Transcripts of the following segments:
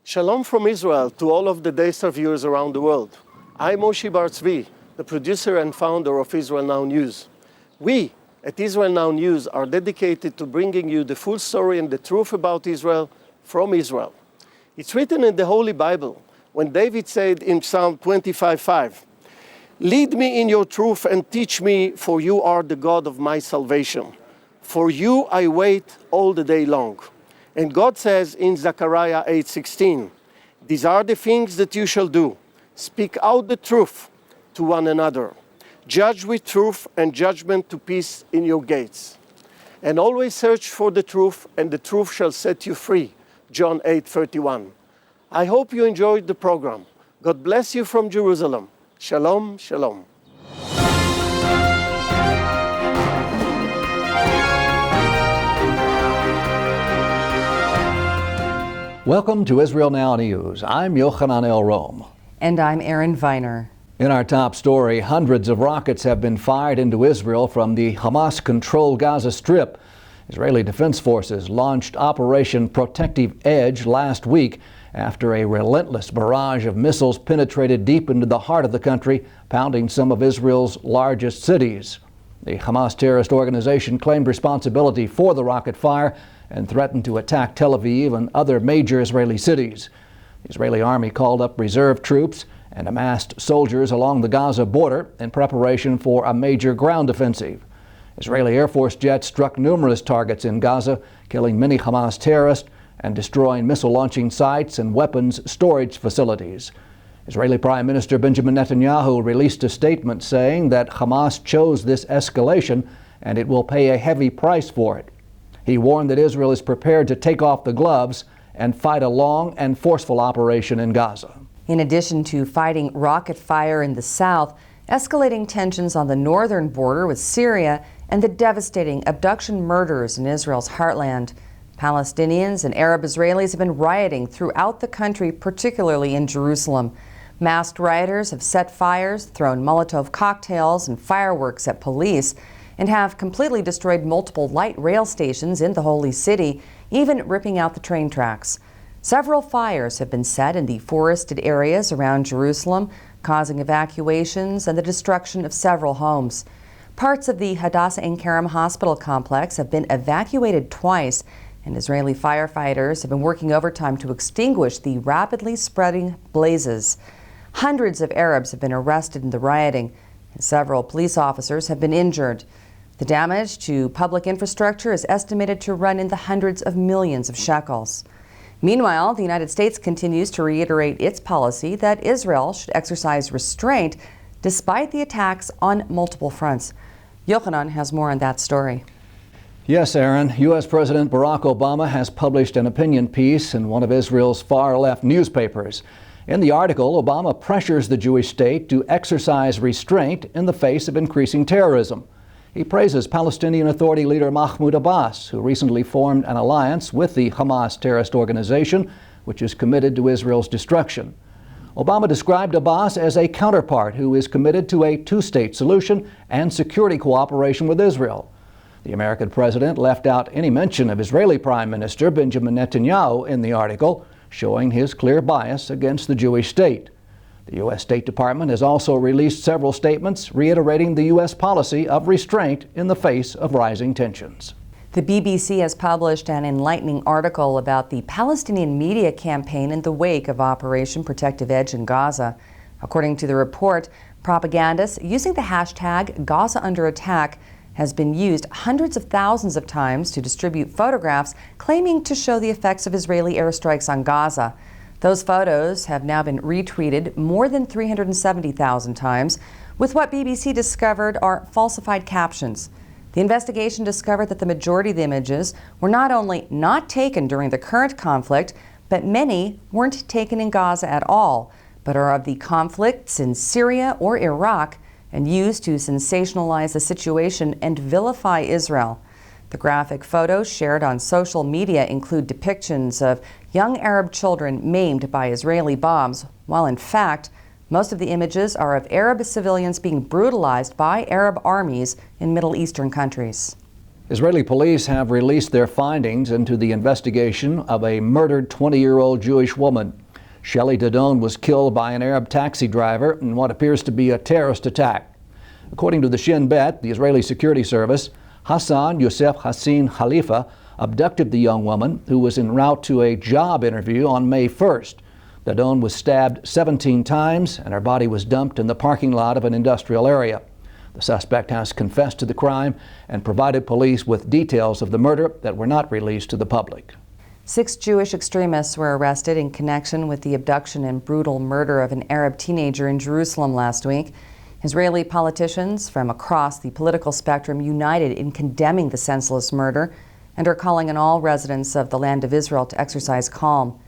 Shalom from Israel to all of the Daystar viewers around the world. I'm Moshe Bar Tzvi, the producer and founder of Israel Now News. We at Israel Now News are dedicated to bringing you the full story and the truth about Israel from Israel. It's written in the Holy Bible when David said in Psalm 25:5, "Lead me in your truth and teach me, for you are the God of my salvation. For you I wait all the day long." And God says in Zechariah 8:16, "These are the things that you shall do. Speak out the truth to one another. Judge with truth and judgment to peace in your gates. And always search for the truth, and the truth shall set you free." John 8:31. I hope you enjoyed the program. God bless you from Jerusalem. Shalom, shalom. Welcome to Israel Now News. I'm Yochanan El Rome. And I'm Aaron Viner. In our top story, hundreds of rockets have been fired into Israel from the Hamas-controlled Gaza Strip. Israeli Defense Forces launched Operation Protective Edge last week after a relentless barrage of missiles penetrated deep into the heart of the country, pounding some of Israel's largest cities. The Hamas terrorist organization claimed responsibility for the rocket fire and threatened to attack Tel Aviv and other major Israeli cities. The Israeli army called up reserve troops and amassed soldiers along the Gaza border in preparation for a major ground offensive. Israeli Air Force jets struck numerous targets in Gaza, killing many Hamas terrorists and destroying missile launching sites and weapons storage facilities. Israeli Prime Minister Benjamin Netanyahu released a statement saying that Hamas chose this escalation and it will pay a heavy price for it. He warned that Israel is prepared to take off the gloves and fight a long and forceful operation in Gaza. In addition to fighting rocket fire in the south, escalating tensions on the northern border with Syria, and the devastating abduction murders in Israel's heartland, Palestinians and Arab Israelis have been rioting throughout the country, particularly in Jerusalem. Masked rioters have set fires, thrown Molotov cocktails and fireworks at police, and have completely destroyed multiple light rail stations in the Holy City, even ripping out the train tracks. Several fires have been set in the forested areas around Jerusalem, causing evacuations and the destruction of several homes. Parts of the Hadassah Ein Kerem hospital complex have been evacuated twice, and Israeli firefighters have been working overtime to extinguish the rapidly spreading blazes. Hundreds of Arabs have been arrested in the rioting, and several police officers have been injured. The damage to public infrastructure is estimated to run in the hundreds of millions of shekels. Meanwhile, the United States continues to reiterate its policy that Israel should exercise restraint despite the attacks on multiple fronts. Yochanan has more on that story. Yes, Aaron. U.S. President Barack Obama has published an opinion piece in one of Israel's far-left newspapers. In the article, Obama pressures the Jewish state to exercise restraint in the face of increasing terrorism. He praises Palestinian Authority leader Mahmoud Abbas, who recently formed an alliance with the Hamas terrorist organization, which is committed to Israel's destruction. Obama described Abbas as a counterpart who is committed to a two-state solution and security cooperation with Israel. The American president left out any mention of Israeli Prime Minister Benjamin Netanyahu in the article, showing his clear bias against the Jewish state. The U.S. State Department has also released several statements reiterating the U.S. policy of restraint in the face of rising tensions. The BBC has published an enlightening article about the Palestinian media campaign in the wake of Operation Protective Edge in Gaza. According to the report, propagandists using the hashtag Gaza Under Attack has been used hundreds of thousands of times to distribute photographs claiming to show the effects of Israeli airstrikes on Gaza. Those photos have now been retweeted more than 370,000 times, with what BBC discovered are falsified captions. The investigation discovered that the majority of the images were not only not taken during the current conflict, but many weren't taken in Gaza at all, but are of the conflicts in Syria or Iraq and used to sensationalize the situation and vilify Israel. The graphic photos shared on social media include depictions of young Arab children maimed by Israeli bombs, while in fact, most of the images are of Arab civilians being brutalized by Arab armies in Middle Eastern countries. Israeli police have released their findings into the investigation of a murdered 20-year-old Jewish woman. Shelley Dodon was killed by an Arab taxi driver in what appears to be a terrorist attack. According to the Shin Bet, the Israeli security service, Hassan Youssef Hassin Khalifa abducted the young woman, who was en route to a job interview on May 1st. Dodon was stabbed 17 times and her body was dumped in the parking lot of an industrial area. The suspect has confessed to the crime and provided police with details of the murder that were not released to the public. 6 Jewish extremists were arrested in connection with the abduction and brutal murder of an Arab teenager in Jerusalem last week. Israeli politicians from across the political spectrum united in condemning the senseless murder and are calling on all residents of the land of Israel to exercise calm.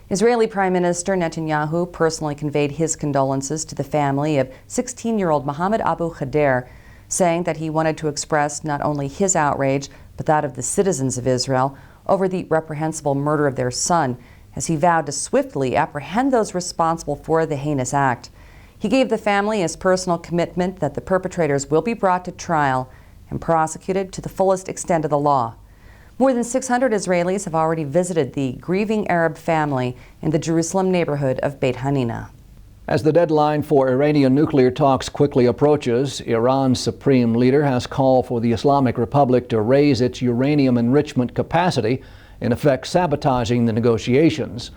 Israeli Prime Minister Netanyahu personally conveyed his condolences to the family of 16-year-old Mohammed Abu Khader, saying that he wanted to express not only his outrage, but that of the citizens of Israel over the reprehensible murder of their son, as he vowed to swiftly apprehend those responsible for the heinous act. He gave the family his personal commitment that the perpetrators will be brought to trial and prosecuted to the fullest extent of the law. More than 600 Israelis have already visited the grieving Arab family in the Jerusalem neighborhood of Beit Hanina. As the deadline for Iranian nuclear talks quickly approaches, Iran's supreme leader has called for the Islamic Republic to raise its uranium enrichment capacity, in effect sabotaging the negotiations.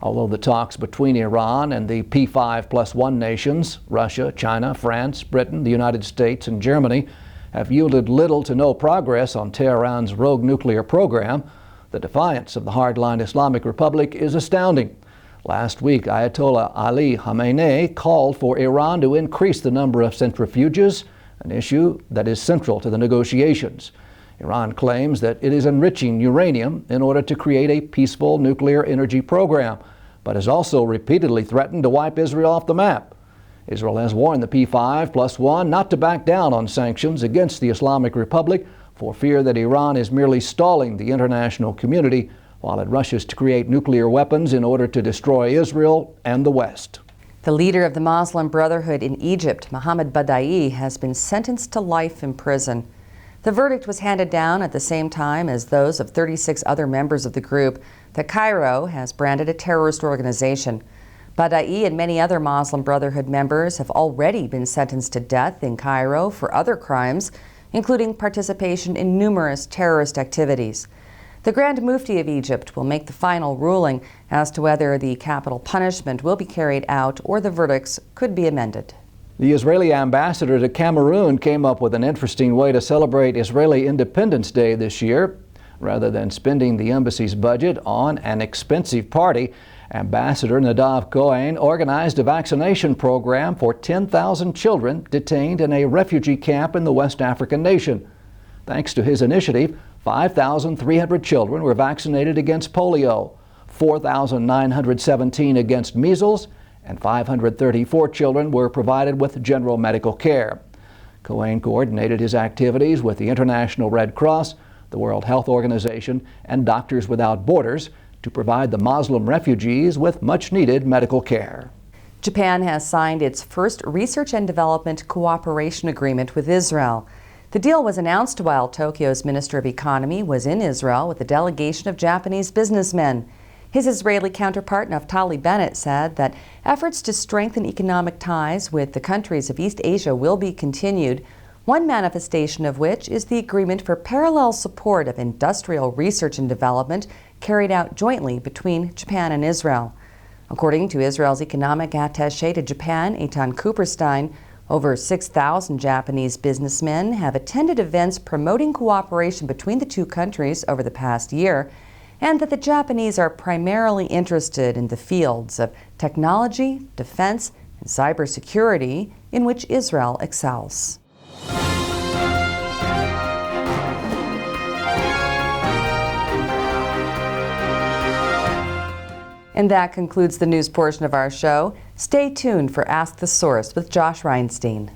Although the talks between Iran and the P5+1 nations, Russia, China, France, Britain, the United States, and Germany, have yielded little to no progress on Tehran's rogue nuclear program, the defiance of the hardline Islamic Republic is astounding. Last week, Ayatollah Ali Khamenei called for Iran to increase the number of centrifuges, an issue that is central to the negotiations. Iran claims that it is enriching uranium in order to create a peaceful nuclear energy program, but has also repeatedly threatened to wipe Israel off the map. Israel has warned the P5+1 not to back down on sanctions against the Islamic Republic for fear that Iran is merely stalling the international community while it rushes to create nuclear weapons in order to destroy Israel and the West. The leader of the Muslim Brotherhood in Egypt, Mohammed Badai, has been sentenced to life in prison. The verdict was handed down at the same time as those of 36 other members of the group that Cairo has branded a terrorist organization. Badai and many other Muslim Brotherhood members have already been sentenced to death in Cairo for other crimes, including participation in numerous terrorist activities. The Grand Mufti of Egypt will make the final ruling as to whether the capital punishment will be carried out or the verdicts could be amended. The Israeli ambassador to Cameroon came up with an interesting way to celebrate Israeli Independence Day this year. Rather than spending the embassy's budget on an expensive party, Ambassador Nadav Cohen organized a vaccination program for 10,000 children detained in a refugee camp in the West African nation. Thanks to his initiative, 5,300 children were vaccinated against polio, 4,917 against measles, and 534 children were provided with general medical care. Cohen coordinated his activities with the International Red Cross, the World Health Organization, and Doctors Without Borders to provide the Muslim refugees with much-needed medical care. Japan has signed its first research and development cooperation agreement with Israel. The deal was announced while Tokyo's Minister of Economy was in Israel with a delegation of Japanese businessmen. His Israeli counterpart, Naftali Bennett, said that efforts to strengthen economic ties with the countries of East Asia will be continued, one manifestation of which is the agreement for parallel support of industrial research and development carried out jointly between Japan and Israel. According to Israel's economic attaché to Japan, Eitan Cooperstein, over 6,000 Japanese businessmen have attended events promoting cooperation between the two countries over the past year, and that the Japanese are primarily interested in the fields of technology, defense, and cybersecurity in which Israel excels. And that concludes the news portion of our show. Stay tuned for Ask the Source with Josh Reinstein.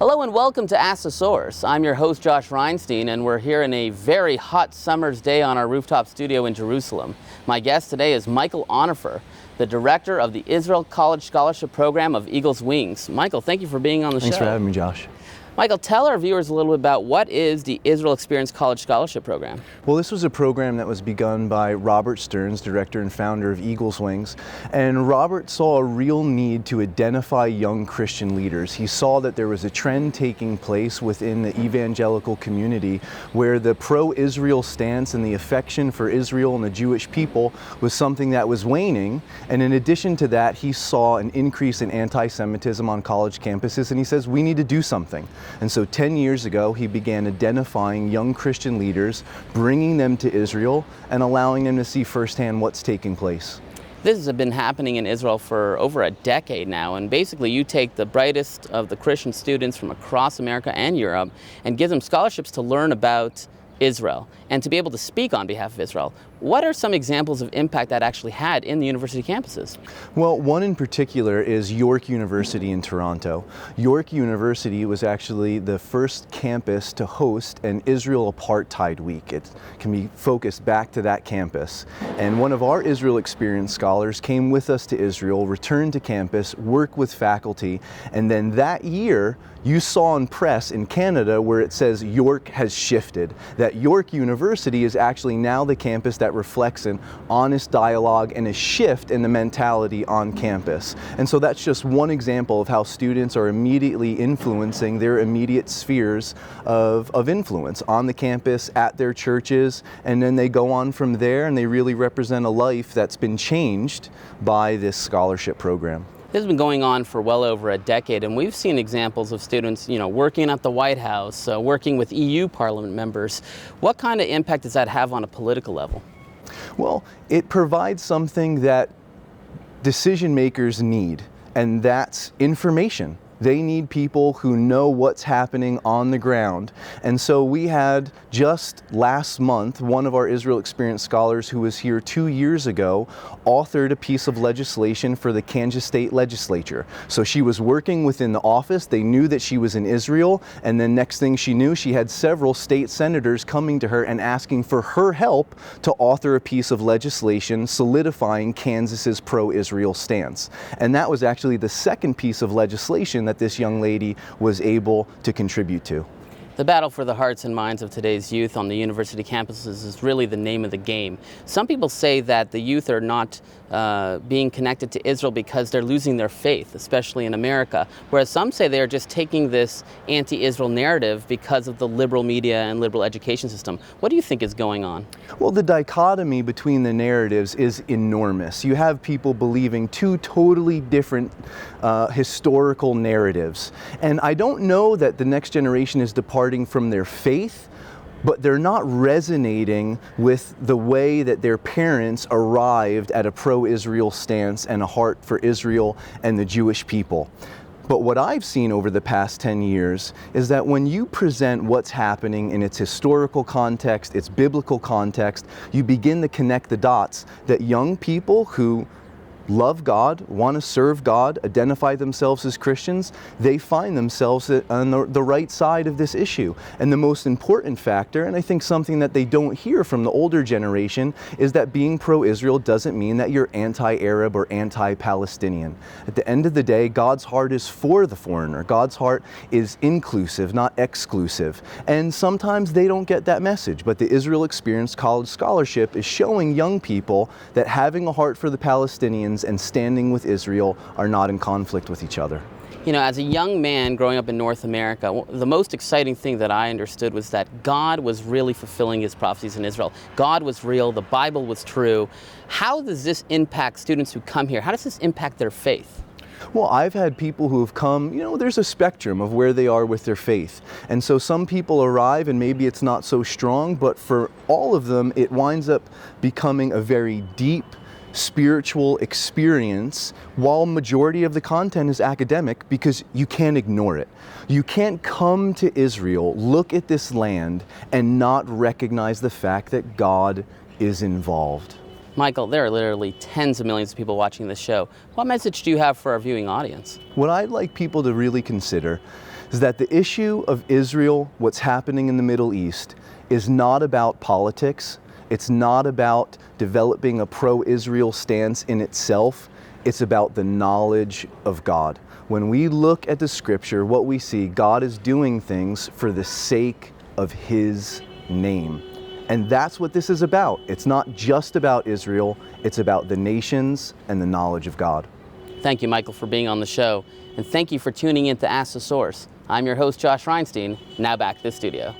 Hello and welcome to Ask the Source. I'm your host Josh Reinstein, and we're here in a very hot summer's day on our rooftop studio in Jerusalem. My guest today is Michael Onifer, the director of the Israel College Scholarship Program of Eagle's Wings. Michael, thank you for being on the show. Thanks for having me, Josh. Michael, tell our viewers a little bit about what is the Israel Experience College Scholarship Program. Well, this was a program that was begun by Robert Stearns, director and founder of Eagle's Wings. And Robert saw a real need to identify young Christian leaders. He saw that there was a trend taking place within the evangelical community where the pro-Israel stance and the affection for Israel and the Jewish people was something that was waning. And in addition to that, he saw an increase in anti-Semitism on college campuses, and he says, we need to do something. And so 10 years ago, he began identifying young Christian leaders, bringing them to Israel, and allowing them to see firsthand what's taking place. This has been happening in Israel for over a decade now, and basically you take the brightest of the Christian students from across America and Europe and give them scholarships to learn about Israel and to be able to speak on behalf of Israel. What are some examples of impact that actually had in the university campuses? Well, one in particular is York University in Toronto. York University was actually the first campus to host an Israel Apartheid Week. It can be focused back to that campus. And one of our Israel Experience scholars came with us to Israel, returned to campus, worked with faculty, and then that year you saw in press in Canada where it says York has shifted, that York University is actually now the campus that reflects an honest dialogue and a shift in the mentality on campus. And so that's just one example of how students are immediately influencing their immediate spheres of influence on the campus, at their churches, and then they go on from there and they really represent a life that's been changed by this scholarship program. This has been going on for well over a decade, and we've seen examples of students, working at the White House, working with EU Parliament members. What kind of impact does that have on a political level? Well, it provides something that decision makers need, and that's information. They need people who know what's happening on the ground. And so we had just last month, one of our Israel Experience scholars who was here 2 years ago authored a piece of legislation for the Kansas State Legislature. So she was working within the office, they knew that she was in Israel, and then next thing she knew, she had several state senators coming to her and asking for her help to author a piece of legislation solidifying Kansas's pro-Israel stance. And that was actually the second piece of legislation that this young lady was able to contribute to. The battle for the hearts and minds of today's youth on the university campuses is really the name of the game. Some people say that the youth are not being connected to Israel because they're losing their faith, especially in America, whereas some say they're just taking this anti-Israel narrative because of the liberal media and liberal education system. What do you think is going on? Well, the dichotomy between the narratives is enormous. You have people believing two totally different historical narratives. And I don't know that the next generation is departing from their faith, but they're not resonating with the way that their parents arrived at a pro-Israel stance and a heart for Israel and the Jewish people. But what I've seen over the past 10 years is that when you present what's happening in its historical context, its biblical context, you begin to connect the dots that young people who love God, want to serve God, identify themselves as Christians, they find themselves on the right side of this issue. And the most important factor, and I think something that they don't hear from the older generation, is that being pro-Israel doesn't mean that you're anti-Arab or anti-Palestinian. At the end of the day, God's heart is for the foreigner. God's heart is inclusive, not exclusive. And sometimes they don't get that message, but the Israel Experience College Scholarship is showing young people that having a heart for the Palestinians and standing with Israel are not in conflict with each other. As a young man growing up in North America, the most exciting thing that I understood was that God was really fulfilling his prophecies in Israel. God was real, the Bible was true. How does this impact students who come here? How does this impact their faith? Well, I've had people who have come, there's a spectrum of where they are with their faith. And so some people arrive and maybe it's not so strong, but for all of them, it winds up becoming a very deep, spiritual experience, while majority of the content is academic, because you can't ignore it. You can't come to Israel, look at this land, and not recognize the fact that God is involved. Michael, there are literally tens of millions of people watching this show. What message do you have for our viewing audience? What I'd like people to really consider is that the issue of Israel, what's happening in the Middle East, is not about politics. It's not about developing a pro-Israel stance in itself. It's about the knowledge of God. When we look at the scripture, what we see, God is doing things for the sake of His name. And that's what this is about. It's not just about Israel, it's about the nations and the knowledge of God. Thank you, Michael, for being on the show. And thank you for tuning in to Ask the Source. I'm your host, Josh Reinstein. Now back to the studio.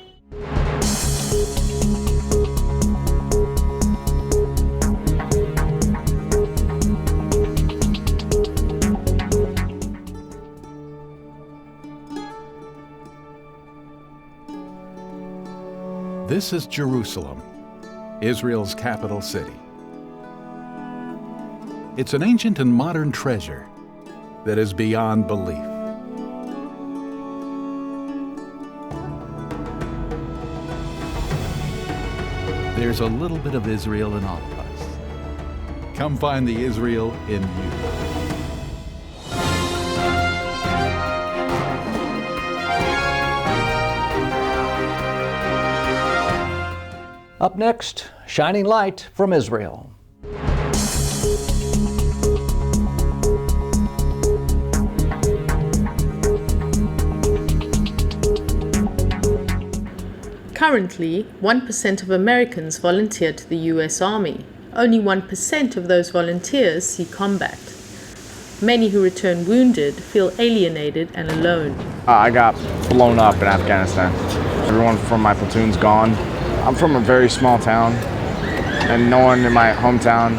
This is Jerusalem, Israel's capital city. It's an ancient and modern treasure that is beyond belief. There's a little bit of Israel in all of us. Come find the Israel in you. Up next, shining light from Israel. Currently, 1% of Americans volunteer to the US Army. Only 1% of those volunteers see combat. Many who return wounded feel alienated and alone. I got blown up in Afghanistan. Everyone from my platoon's gone. I'm from a very small town, and no one in my hometown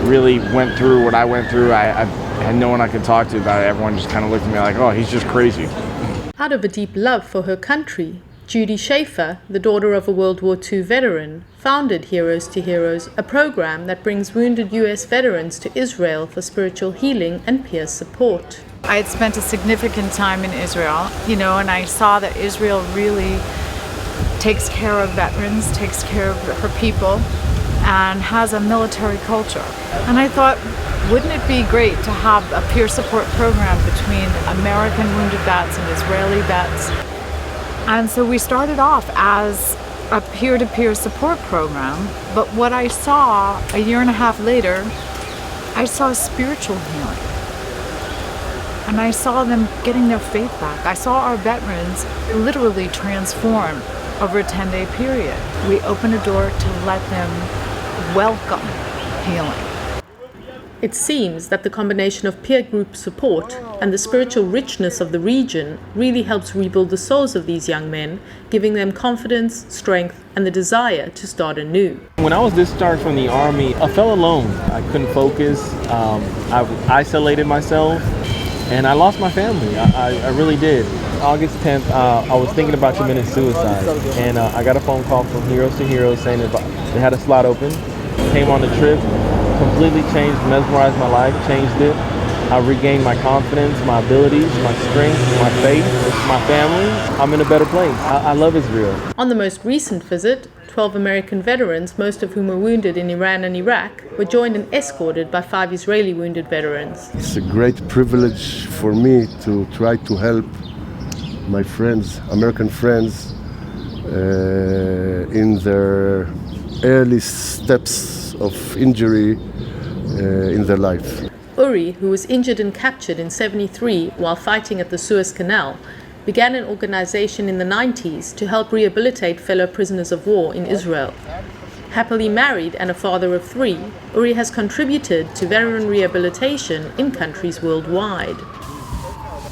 really went through what I went through. I had no one I could talk to about it. Everyone just kind of looked at me like, oh, he's just crazy. Out of a deep love for her country, Judy Schaefer, the daughter of a World War II veteran, founded Heroes to Heroes, a program that brings wounded US veterans to Israel for spiritual healing and peer support. I had spent a significant time in Israel, and I saw that Israel really takes care of veterans, takes care of her people, and has a military culture. And I thought, wouldn't it be great to have a peer support program between American wounded vets and Israeli vets? And so we started off as a peer-to-peer support program, but what I saw a year and a half later, I saw spiritual healing. And I saw them getting their faith back. I saw our veterans literally transform over a 10-day period. We opened a door to let them welcome healing. It seems that the combination of peer group support and the spiritual richness of the region really helps rebuild the souls of these young men, giving them confidence, strength, and the desire to start anew. When I was discharged from the Army, I felt alone. I couldn't focus. I isolated myself, and I lost my family. I really did. August 10th, I was thinking about committing suicide, and I got a phone call from Heroes to Heroes saying that they had a slot open. Came on the trip, completely changed, mesmerized my life, changed it. I regained my confidence, my abilities, my strength, my faith, my family. I'm in a better place. I love Israel. On the most recent visit, 12 American veterans, most of whom were wounded in Iran and Iraq, were joined and escorted by 5 Israeli wounded veterans. It's a great privilege for me to try to help my friends, American friends, in their early steps of injury in their life. Uri, who was injured and captured in '73 while fighting at the Suez Canal, began an organization in the 90s to help rehabilitate fellow prisoners of war in Israel. Happily married and a father of 3, Uri has contributed to veteran rehabilitation in countries worldwide.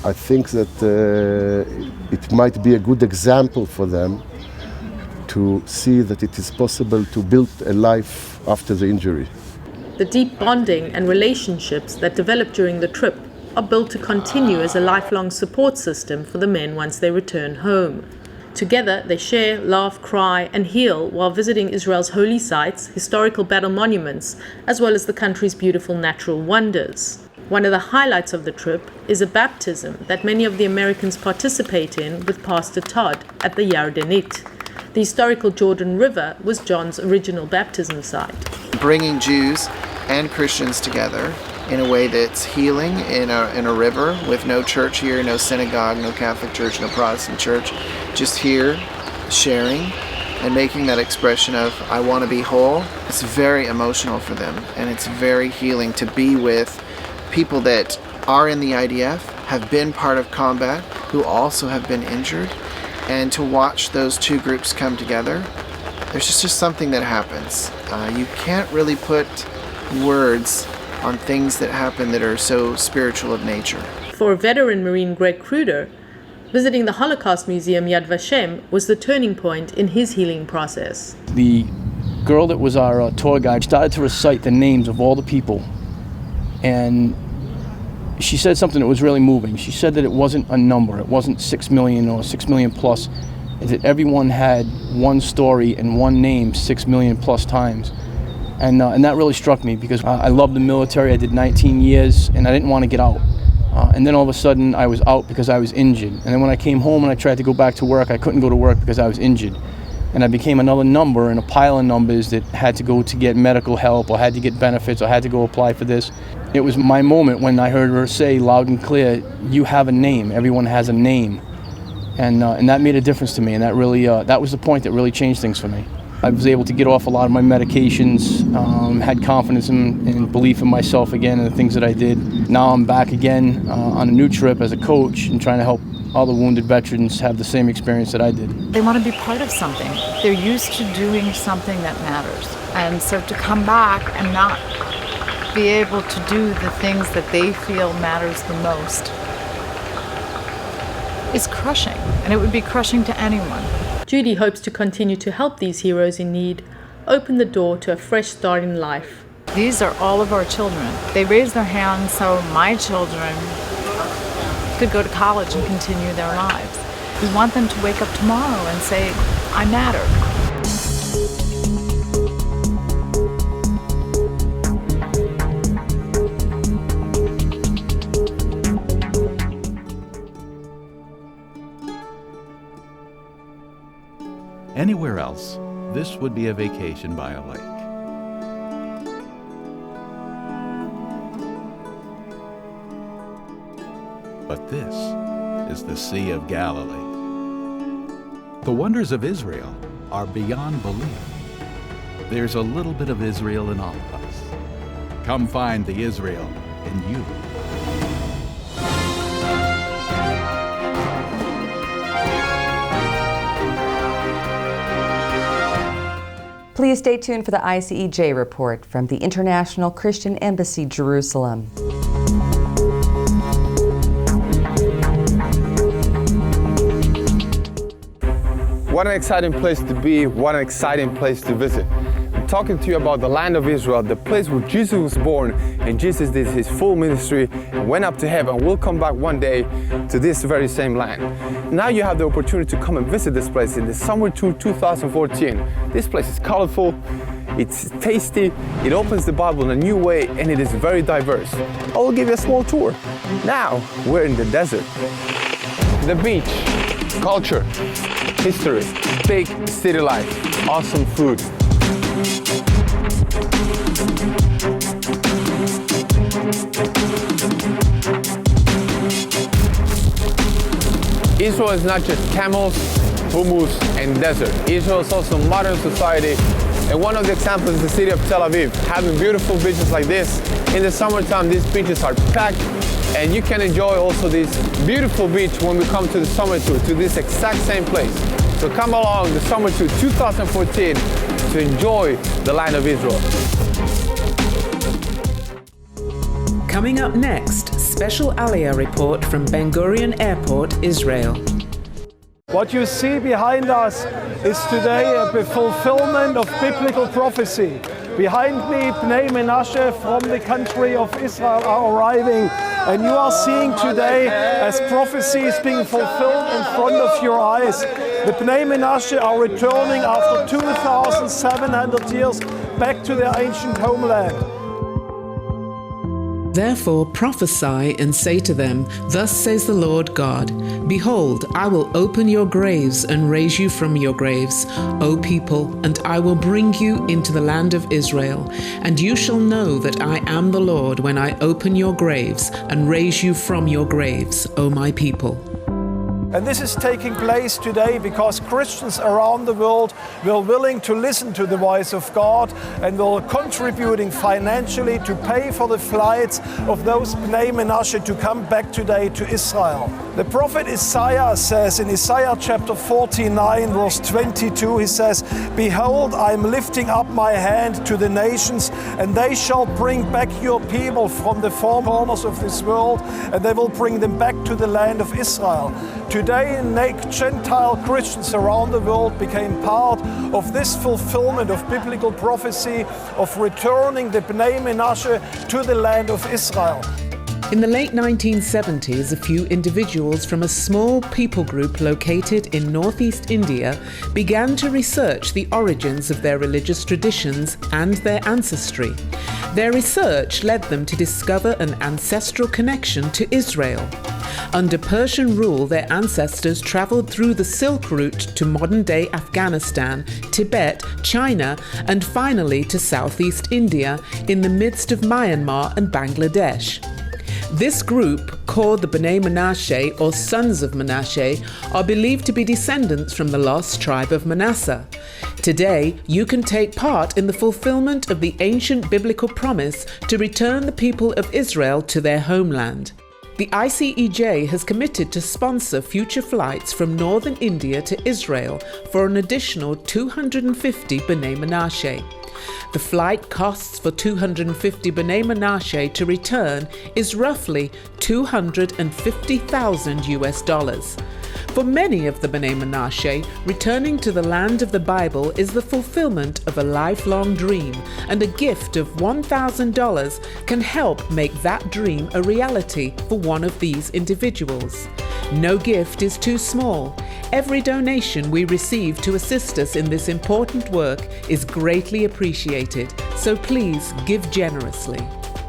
I think that it might be a good example for them to see that it is possible to build a life after the injury. The deep bonding and relationships that develop during the trip are built to continue as a lifelong support system for the men once they return home. Together, they share, laugh, cry, and heal while visiting Israel's holy sites, historical battle monuments, as well as the country's beautiful natural wonders. One of the highlights of the trip is a baptism that many of the Americans participate in with Pastor Todd at the Yardenit. The historical Jordan River was John's original baptism site. bringing Jews and Christians together in a way that's healing in a river with no church here, no synagogue, no Catholic church, no Protestant church, just here sharing and making that expression of I want to be whole. It's very emotional for them, and it's very healing to be with people that are in the IDF, have been part of combat, who also have been injured, and to watch those two groups come together. There's just something that happens. You can't really put words on things that happen that are so spiritual of nature. For veteran Marine Greg Kruder, visiting the Holocaust Museum Yad Vashem was the turning point in his healing process. The girl that was our tour guide started to recite the names of all the people, and she said something that was really moving. She said that it wasn't a number, it wasn't 6 million or 6 million plus, is that everyone had one story and one name 6 million plus times. And that really struck me because I loved the military. I did 19 years and I didn't want to get out. And then all of a sudden I was out because I was injured. And then when I came home and I tried to go back to work, I couldn't go to work because I was injured. And I became another number in a pile of numbers that had to go to get medical help or had to get benefits or had to go apply for this. It was my moment when I heard her say loud and clear, you have a name, everyone has a name. And that made a difference to me, and that really, that was the point that really changed things for me. I was able to get off a lot of my medications, had confidence and belief in myself again and the things that I did. Now I'm back again on a new trip as a coach and trying to help other wounded veterans have the same experience that I did. They want to be part of something. They're used to doing something that matters. And so to come back and not be able to do the things that they feel matters the most is crushing, and it would be crushing to anyone. Judy hopes to continue to help these heroes in need, open the door to a fresh start in life. These are all of our children. They raise their hands so my children could go to college and continue their lives. We want them to wake up tomorrow and say, I matter. Anywhere else, this would be a vacation by a lake. But this is the Sea of Galilee. The wonders of Israel are beyond belief. There's a little bit of Israel in all of us. Come find the Israel in you. Please stay tuned for the ICEJ report from the International Christian Embassy, Jerusalem. What an exciting place to be, what an exciting place to visit. I'm talking to you about the land of Israel, the place where Jesus was born, and Jesus did his full ministry and went up to heaven. We'll come back one day to this very same land. Now you have the opportunity to come and visit this place in the summer tour 2014. This place is colorful, it's tasty, it opens the Bible in a new way, and it is very diverse. I will give you a small tour. Now we're in the desert. The beach, culture, history, big city life, awesome food. Israel is not just camels, hummus, and desert. Israel is also modern society, and one of the examples is the city of Tel Aviv, having beautiful beaches like this. In the summertime, these beaches are packed, and you can enjoy also this beautiful beach when we come to the summer tour, to this exact same place. So come along the summer tour 2014 to enjoy the land of Israel. Coming up next, special Aliyah report from Ben Gurion Airport, Israel. What you see behind us is today a fulfillment of biblical prophecy. Behind me, Bnei Menashe from the country of Israel are arriving, and you are seeing today as prophecies being fulfilled in front of your eyes. The Bnei Menashe are returning after 2,700 years back to their ancient homeland. Therefore prophesy and say to them, Thus says the Lord God, Behold, I will open your graves and raise you from your graves, O people, and I will bring you into the land of Israel. And you shall know that I am the Lord when I open your graves and raise you from your graves, O my people. And this is taking place today because Christians around the world were willing to listen to the voice of God and were contributing financially to pay for the flights of those Bnei Menashe to come back today to Israel. The prophet Isaiah says in Isaiah chapter 49 verse 22, he says, Behold, I am lifting up my hand to the nations, and they shall bring back your people from the four corners of this world, and they will bring them back to the land of Israel. Today, Gentile Christians around the world became part of this fulfillment of biblical prophecy of returning the Bnei Menashe to the land of Israel. In the late 1970s, a few individuals from a small people group located in northeast India began to research the origins of their religious traditions and their ancestry. Their research led them to discover an ancestral connection to Israel. Under Persian rule, their ancestors traveled through the Silk Route to modern-day Afghanistan, Tibet, China, and finally to southeast India in the midst of Myanmar and Bangladesh. This group, called the Bnei Menashe or Sons of Menashe, are believed to be descendants from the lost tribe of Manasseh. Today, you can take part in the fulfillment of the ancient biblical promise to return the people of Israel to their homeland. The ICEJ has committed to sponsor future flights from northern India to Israel for an additional 250 Bnei Menashe. The flight costs for 250 Bnei Menashe to return is roughly $250,000 US. For many of the Bnei Menashe, returning to the land of the Bible is the fulfillment of a lifelong dream, and a gift of $1,000 can help make that dream a reality for one of these individuals. No gift is too small. Every donation we receive to assist us in this important work is greatly appreciated, so please give generously.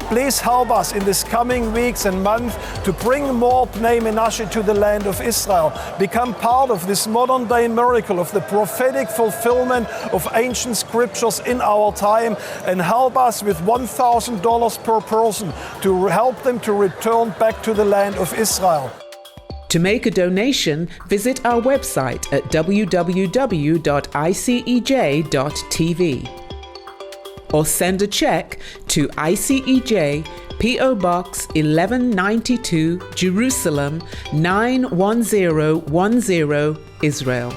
Please help us in these coming weeks and months to bring more Bnei Menashe to the land of Israel. Become part of this modern day miracle of the prophetic fulfillment of ancient scriptures in our time, and help us with $1,000 per person to help them to return back to the land of Israel. To make a donation, visit our website at www.icej.tv. or send a check to ICEJ, P.O. Box 1192, Jerusalem 91010, Israel.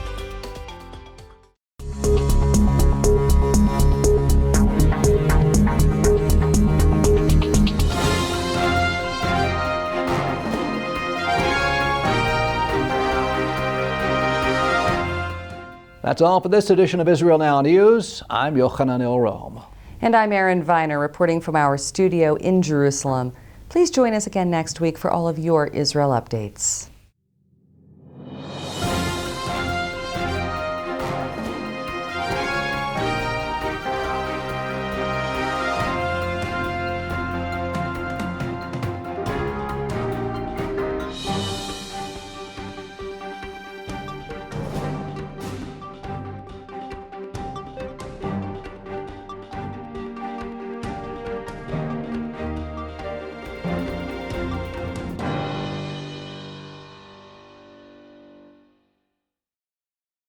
That's all for this edition of Israel Now News. I'm Yochanan El-Rom. And I'm Erin Viner, reporting from our studio in Jerusalem. Please join us again next week for all of your Israel updates.